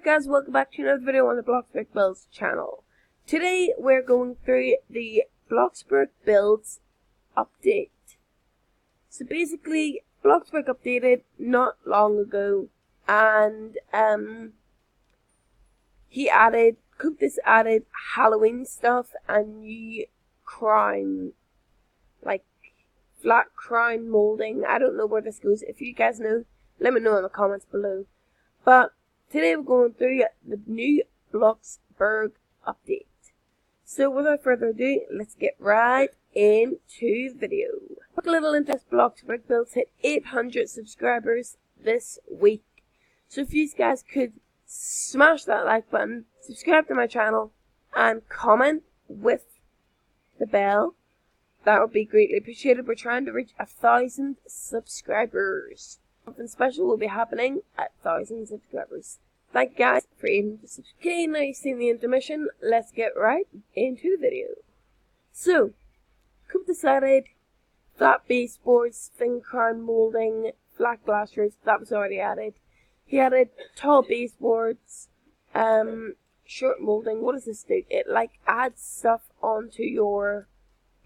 guys, welcome back to another video on the Bloxburg Builds channel. Today we're going through the Bloxburg Builds update. So basically, Bloxburg updated not long ago, and Cooptus added Halloween stuff and new crown, like flat crown molding. I don't know where this goes. If you guys know, let me know in the comments below. But today we're going through the new Bloxburg update. So without further ado, let's get right into the video. Quick little interest, Bloxburg Builds hit 800 subscribers this week. So if you guys could smash that like button, subscribe to my channel, and comment with the bell, that would be greatly appreciated. We're trying to reach 1,000 subscribers. Something special will be happening at 1,000 subscribers. Thank you guys for 800 subscribers. Okay, now you've seen the intermission, let's get right into the video. So, Coop decided flat baseboards, thin crown molding, flat glass roofs, that was already added. He added tall baseboards, short molding. What does this do? It like adds stuff onto your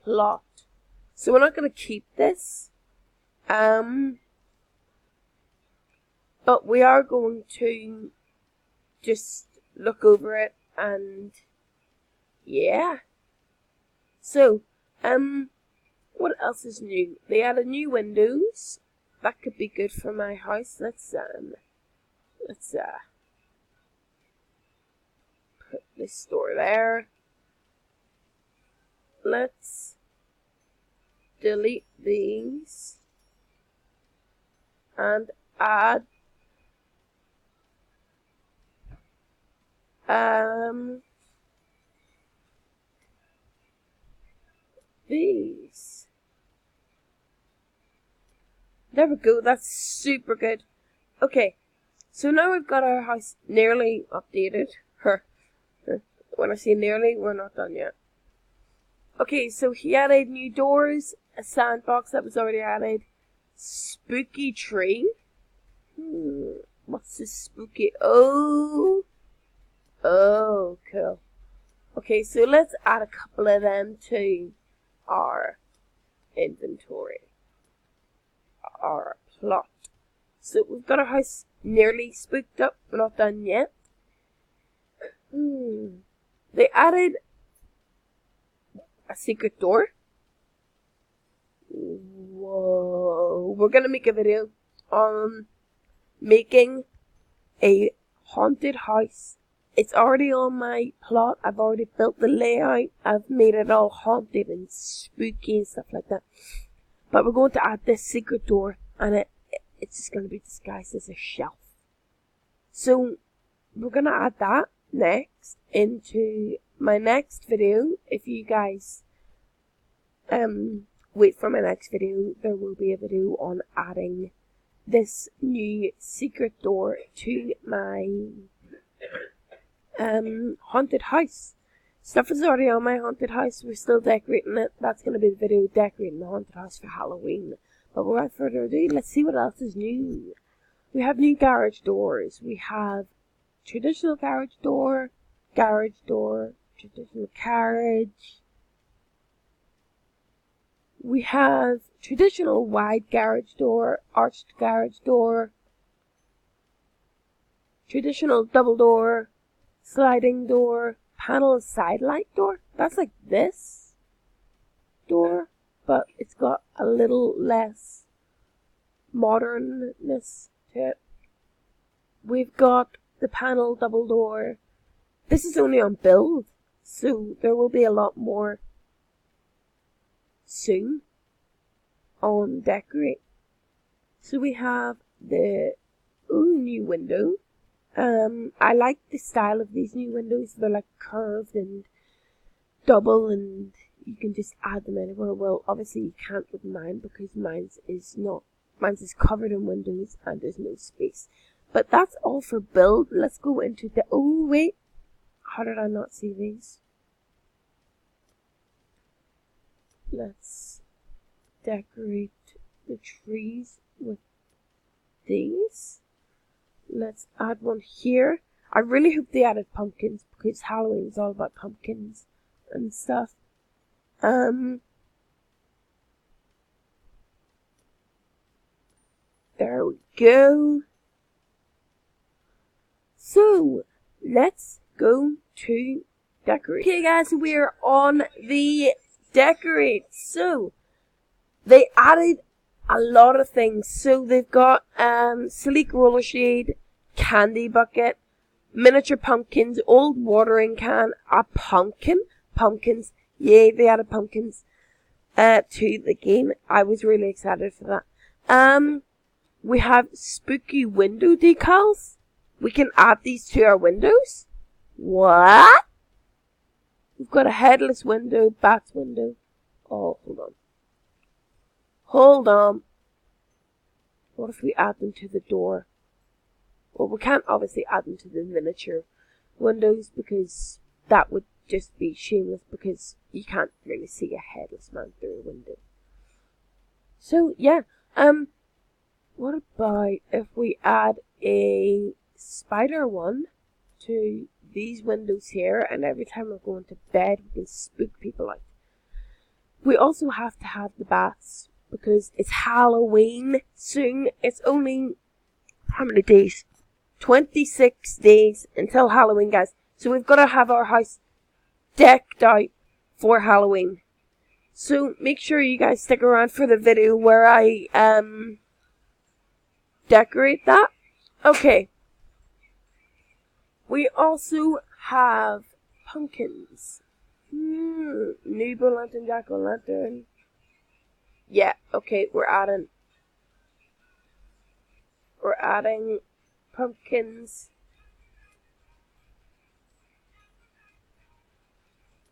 plot. So we're not going to keep this. But we are going to just look over it and yeah. So, what else is new? They added new windows. That could be good for my house. Let's put this door there. Let's delete these and add these. There we go, that's super good. Okay, so now we've got our house nearly updated. When I say nearly, we're not done yet. Okay, so he added new doors, a sandbox that was already added, spooky tree. What's this spooky? Oh, cool. Okay, so let's add a couple of them to our inventory, our plot. So we've got our house nearly spooked up. We're not done yet. They added a secret door. Whoa. We're gonna make a video on making a haunted house. It's already on my plot. I've already built the layout. I've made it all haunted and spooky and stuff like that. But we're going to add this secret door, and it's just going to be disguised as a shelf. So we're going to add that next into my next video. If you guys wait for my next video, there will be a video on adding this new secret door to my haunted house. Stuff is already on my haunted house. We're still decorating it. That's going to be the video decorating the haunted house for Halloween. But without further ado, let's see what else is new. We have new garage doors. We have traditional garage door, traditional carriage. We have traditional wide garage door, arched garage door, traditional double door, sliding door, panel side light door. That's like this door, but it's got a little less modernness to it. We've got the panel double door. This is only on build, so there will be a lot more soon on decorate. So we have the new window. I like the style of these new windows. They're like curved and double, and you can just add them anywhere. Well, obviously you can't with mine because mine's is covered in windows and there's no space. But that's all for build. Let's go into the, oh wait, how did I not see these? Let's decorate the trees with these. Let's add one here. I really hope they added pumpkins because Halloween is all about pumpkins and stuff. There we go. So, let's go to decorate. Okay guys, we're on the decorate. So, they added a lot of things. So they've got sleek roller shade, candy bucket, miniature pumpkins, old watering can, a pumpkins. Yay, they added pumpkins to the game. I was really excited for that. We have spooky window decals. We can add these to our windows. What? We've got a headless window, bat's window. Oh, hold on. What if we add them to the door? Well, we can't obviously add them to the miniature windows because that would just be shameless because you can't really see a headless man through a window. So, yeah. What about if we add a spider one to these windows here, and every time we're going to bed we can spook people out. We also have to have the bats because it's Halloween soon. It's only how many days? 26 days until Halloween, guys. So we've got to have our house decked out for Halloween. So make sure you guys stick around for the video where I decorate that. Okay. We also have pumpkins. New lantern, jack-o'-lantern. Yeah, okay, we're adding pumpkins.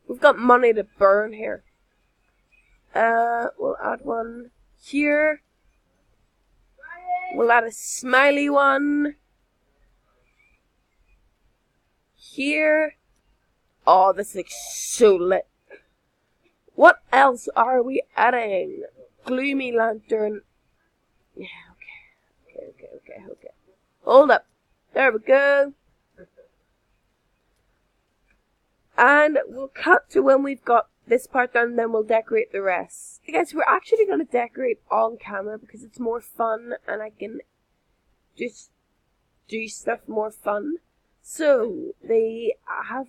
We've got money to burn here. We'll add one here. We'll add a smiley one here. Oh, this looks so lit. What else are we adding? Gloomy lantern. Yeah, okay. Hold up. There we go. And we'll cut to when we've got this part done, then we'll decorate the rest. Okay, guys, we're actually going to decorate on camera because it's more fun and I can just do stuff more fun. So, they have,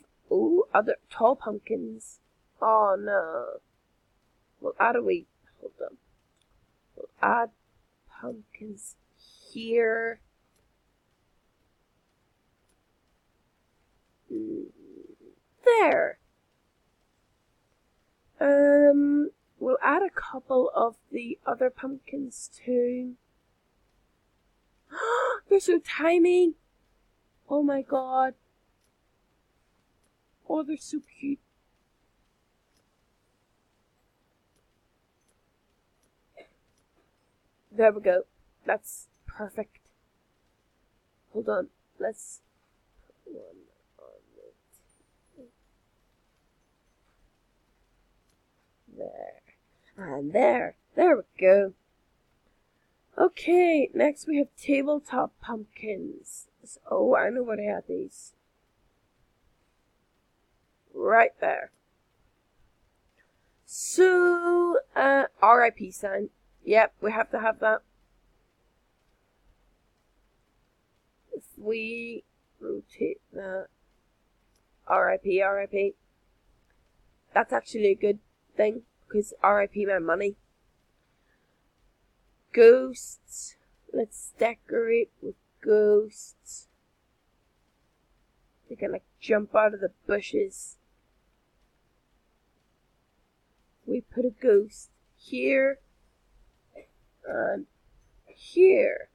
other tall pumpkins. Oh no. We'll add hold on. We'll add pumpkins here. There. We'll add a couple of the other pumpkins too. They're so tiny. Oh my god. Oh, they're so cute. There we go. That's perfect. Hold on. Let's put one on it. There. And there. There we go. Okay, next we have tabletop pumpkins. Oh, I know where they had these. Right there. So, RIP sign. Yep, we have to have that. If we rotate that. RIP. That's actually a good thing, because RIP my money. Ghosts. Let's decorate with ghosts. They can like jump out of the bushes. We put a ghost here and here.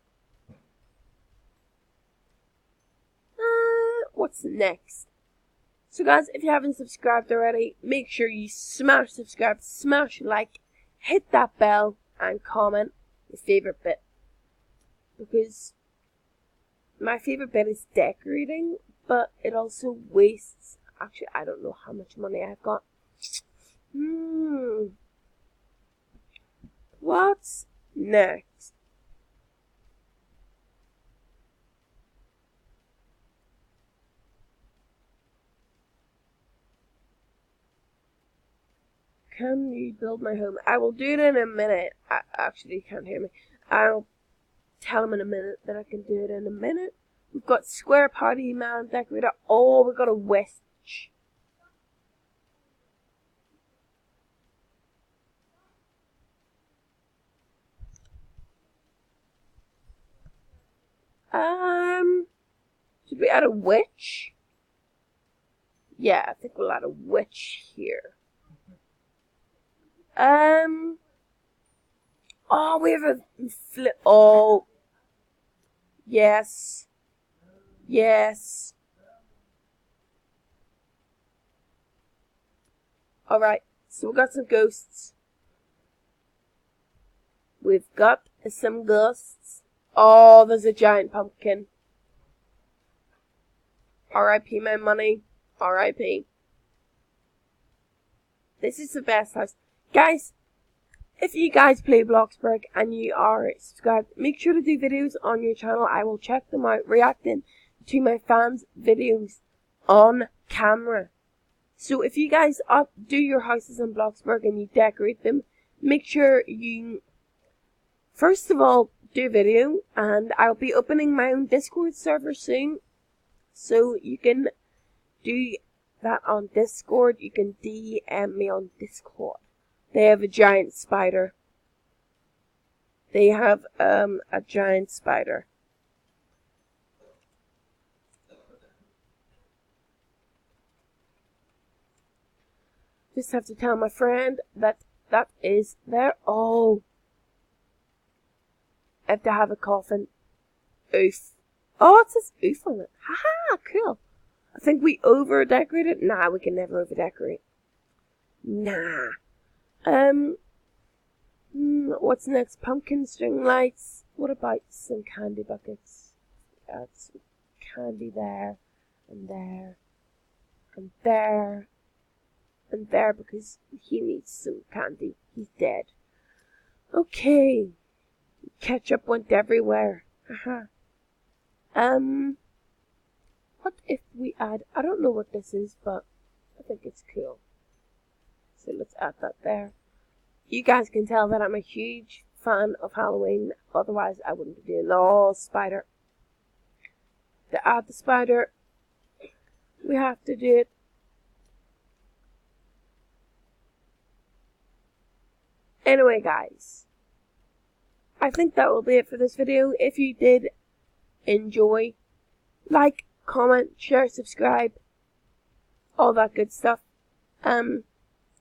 What's next? So guys, if you haven't subscribed already, make sure you smash subscribe, smash like, hit that bell and comment your favourite bit. Because my favourite bit is decorating, but it also wastes. Actually, I don't know how much money I've got. What's next? Can you build my home? I will do it in a minute. Actually, you can't hear me. I'll tell him in a minute that I can do it in a minute. We've got square party man decorator. Oh, we've got a witch. Should we add a witch? Yeah, I think we'll add a witch here. Oh, we have a flip. Oh. Yes. Yes. Alright, so we've got some ghosts. We've got some ghosts. Oh, there's a giant pumpkin. R.I.P. my money. R.I.P. This is the best house. Guys, if you guys play Bloxburg and you are subscribed, make sure to do videos on your channel. I will check them out, reacting to my fans' videos on camera. So if you guys do your houses in Bloxburg and you decorate them, make sure you, first of all, do a video. And I'll be opening my own Discord server soon. So you can do that on Discord. You can DM me on Discord. They have a giant spider. They have a giant spider. Just have to tell my friend that that is there. Oh, I have to have a coffin. Oof. Oh, it says oof on it. Haha, cool. I think we over decorated. Nah, we can never over decorate. Nah. What's next? Pumpkin string lights. What about some candy buckets? Add some candy there, and there, and there, and there, because he needs some candy. He's dead. Okay. Ketchup went everywhere. What if we add, I don't know what this is, but I think it's cool. So let's add that there. You guys can tell that I'm a huge fan of Halloween. Otherwise, I wouldn't be doing all spider. To add the spider, we have to do it. Anyway, guys, I think that will be it for this video. If you did enjoy, like, comment, share, subscribe, all that good stuff.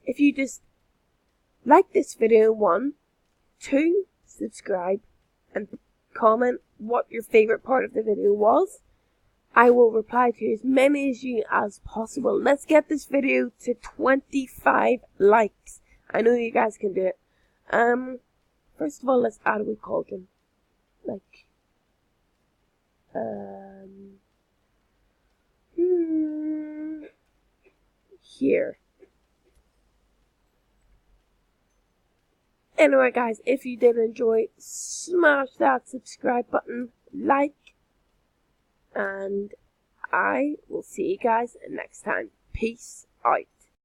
If you just like this video, 1, 2, subscribe, and comment what your favorite part of the video was. I will reply to as many as you as possible. Let's get this video to 25 likes. I know you guys can do it. First of all, let's add a wee cauldron. Like, here. Anyway, guys, if you did enjoy, smash that subscribe button, like, and I will see you guys next time. Peace out.